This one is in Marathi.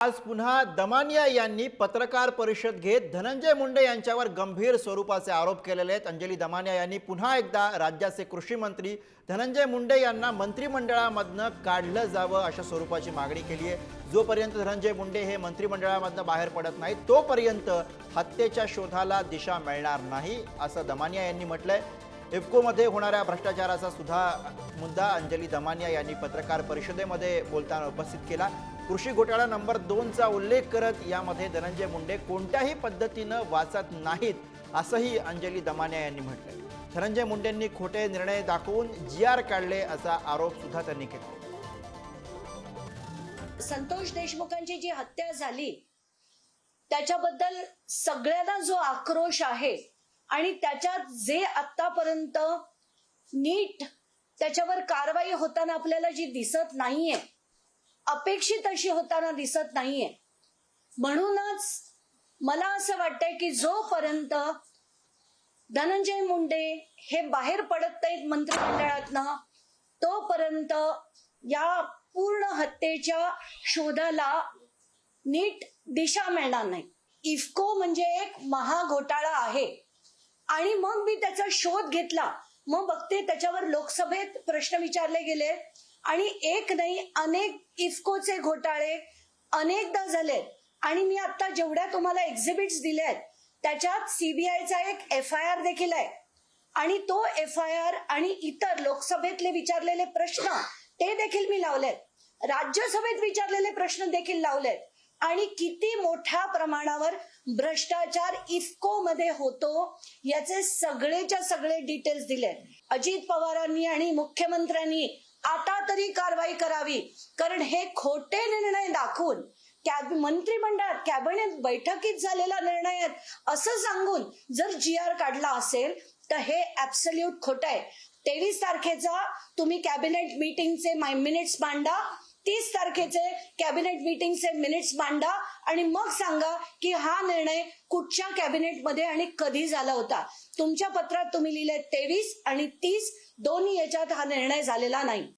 आज पुन्हा दमानिया यांनी पत्रकार परिषद घेत धनंजय मुंडे यांच्यावर गंभीर स्वरूपाचे आरोप केलेले आहेत। अंजली दमानिया यांनी पुन्हा एकदा राज्याचे कृषी मंत्री धनंजय मुंडे यांना मंत्रिमंडळामधनं काढलं जावं अशा स्वरूपाची मागणी केली आहे। जोपर्यंत धनंजय मुंडे हे मंत्रिमंडळामधनं बाहेर पडत नाहीत तोपर्यंत हत्येच्या शोधाला दिशा मिळणार नाही असं दमानिया यांनी म्हटलंय। इफ्कोमध्ये होणाऱ्या भ्रष्टाचाराचा सुद्धा मुद्दा अंजली दमानिया यांनी पत्रकार परिषदेमध्ये बोलताना उपस्थित केला। कृषी घोटाळा नंबर 2 चा उल्लेख करत यामध्ये धनंजय मुंडे कोणत्याही पद्धतीनं वाचत नाहीत असंही अंजली दमानिया यांनी म्हटलंय। धनंजय मुंडेंनी खोटे निर्णय दाखवून जीआर काढले असा आरोप सुद्धा त्यांनी केला। संतोष देशमुखांची जी हत्या झाली त्याच्याबद्दल सगळ्यांना जो आक्रोश आहे आणि त्याच्यात जे आतापर्यंत नीट त्याच्यावर कारवाई होताना आपल्याला जी दिसत नाहीये, अपेक्षित अशी होताना दिसत नाहीये, म्हणूनच मला असं वाटतंय की जोपर्यंत धनंजय मुंडे हे बाहेर पडत नाहीत मंत्रिमंडळातनं तोपर्यंत या पूर्ण हत्येच्या शोधाला नीट दिशा मिळणार नाही। इफ्को म्हणजे एक महाघोटाळा आहे आणि मग मी त्याचा शोध घेतला, मग बघते त्याच्यावर लोकसभेत प्रश्न विचारले गेले आणि एक नाही अनेक इफ्कोचे घोटाळे अनेकदा झाले आणि मी आता जेवढ्या तुम्हाला एक्झिबिट्स दिल्या आहेत त्याच्यात सीबीआयचा एक FIR देखील आहे आणि तो FIR आणि इतर लोकसभेतले विचारलेले प्रश्न ते देखील मी लावलेत, राज्यसभेत विचारलेले प्रश्न देखील लावलेत आणि किती मोठ्या प्रमाणावर भ्रष्टाचार इफ्को मध्ये होतो याचे सगळेच्या सगळे डिटेल्स दिले। अजित पवारांनी आणि मुख्यमंत्र्यांनी आता तरी कारवाई करावी, कारण हे खोटे निर्णय दाखवून मंत्रिमंडळात कॅबिनेट बैठकीत झालेला निर्णय आहे असं सांगून जर जीआर काढला असेल तर हे ऍब्सोल्यूट खोटं आहे। 23 तारखेचा तुम्ही कॅबिनेट मीटिंगचे मिनिट्स मांडा, 30 तारखेचे कॅबिनेट मीटिंगचे मिनिट्स मांडा आणि मग सांगा की हा निर्णय कुठच्या कॅबिनेटमध्ये आणि कधी झाला होता। तुमच्या पत्रात तुम्ही लिहिले 23 आणि 30 दोन्ही याच्यात हा निर्णय झालेला नाही।